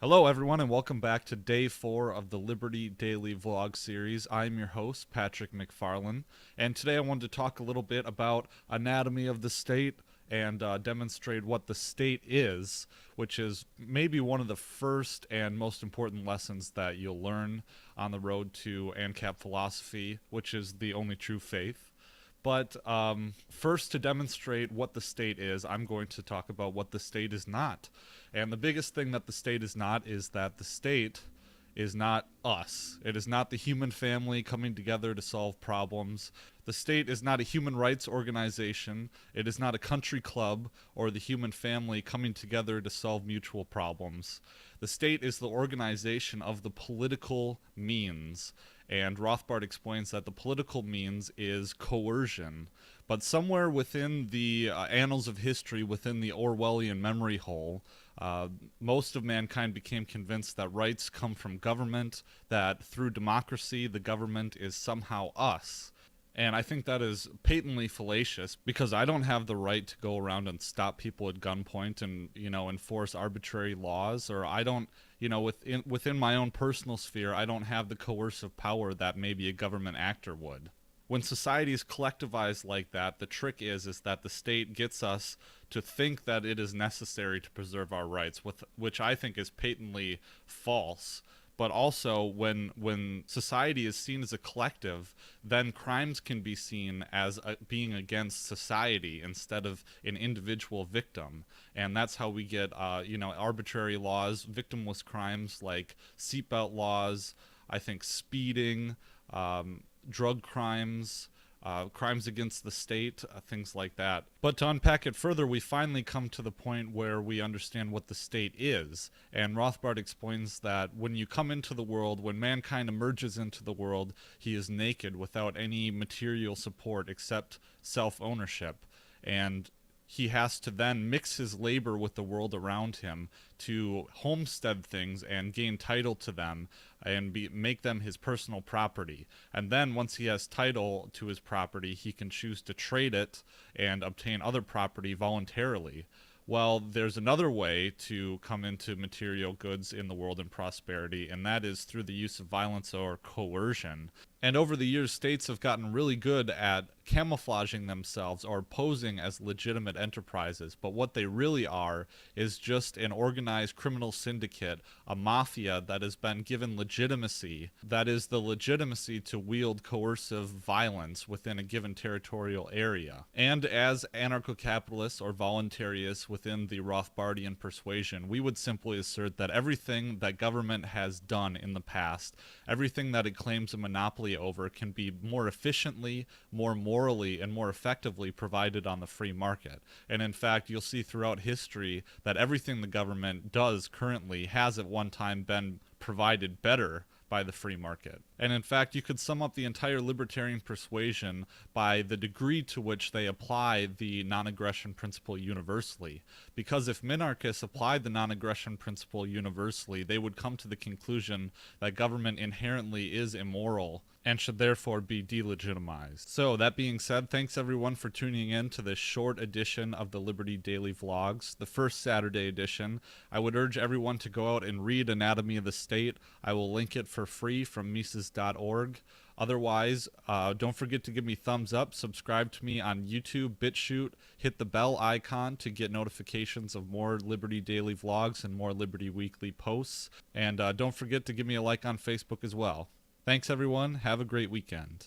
Hello, everyone, and welcome back to day 4 of the Liberty Daily Vlog series. I'm your host, Patrick McFarlane, and today I wanted to talk a little bit about anatomy of the state and demonstrate what the state is, which is maybe one of the first and most important lessons that you'll learn on the road to ANCAP philosophy, which is the only true faith. But first, to demonstrate what the state is, I'm going to talk about what the state is not. And the biggest thing that the state is not is that the state is not us. It is not the human family coming together to solve problems. The state is not a human rights organization. It is not a country club or the human family coming together to solve mutual problems. The state is the organization of the political means. And Rothbard explains that the political means is coercion. But somewhere within the annals of history, within the Orwellian memory hole, most of mankind became convinced that rights come from government, that through democracy, the government is somehow us. And I think that is patently fallacious because I don't have the right to go around and stop people at gunpoint and, enforce arbitrary laws, or I don't, within my own personal sphere, I don't have the coercive power that maybe a government actor would. When society is collectivized like that, the trick is that the state gets us to think that it is necessary to preserve our rights, which I think is patently false. But also, when society is seen as a collective, then crimes can be seen as being against society instead of an individual victim. And that's how we get, arbitrary laws, victimless crimes like seatbelt laws, I think speeding, drug crimes, crimes against the state, things like that. But to unpack it further, we finally come to the point where we understand what the state is. And Rothbard explains that when you come into the world, when mankind emerges into the world, he is naked without any material support except self-ownership. And he has to then mix his labor with the world around him to homestead things and gain title to them and make them his personal property. And then once he has title to his property, he can choose to trade it and obtain other property voluntarily. Well, there's another way to come into material goods in the world and prosperity, and that is through the use of violence or coercion. And over the years, states have gotten really good at camouflaging themselves or posing as legitimate enterprises. But what they really are is just an organized criminal syndicate, a mafia that has been given legitimacy. That is the legitimacy to wield coercive violence within a given territorial area. And as anarcho-capitalists or voluntarists within the Rothbardian persuasion, we would simply assert that everything that government has done in the past, everything that it claims a monopoly over, can be more efficiently, more morally, and more effectively provided on the free market. And in fact, you'll see throughout history that everything the government does currently has at one time been provided better by the free market. And in fact, you could sum up the entire libertarian persuasion by the degree to which they apply the non-aggression principle universally. Because if minarchists applied the non-aggression principle universally, they would come to the conclusion that government inherently is immoral and should therefore be delegitimized. So, that being said, thanks everyone for tuning in to this short edition of the Liberty Daily Vlogs, the first Saturday edition. I would urge everyone to go out and read Anatomy of the State. I will link it for free from Mises.org. Otherwise, don't forget to give me thumbs up, subscribe to me on YouTube, BitChute, hit the bell icon to get notifications of more Liberty Daily Vlogs and more Liberty Weekly posts. And don't forget to give me a like on Facebook as well. Thanks, everyone. Have a great weekend.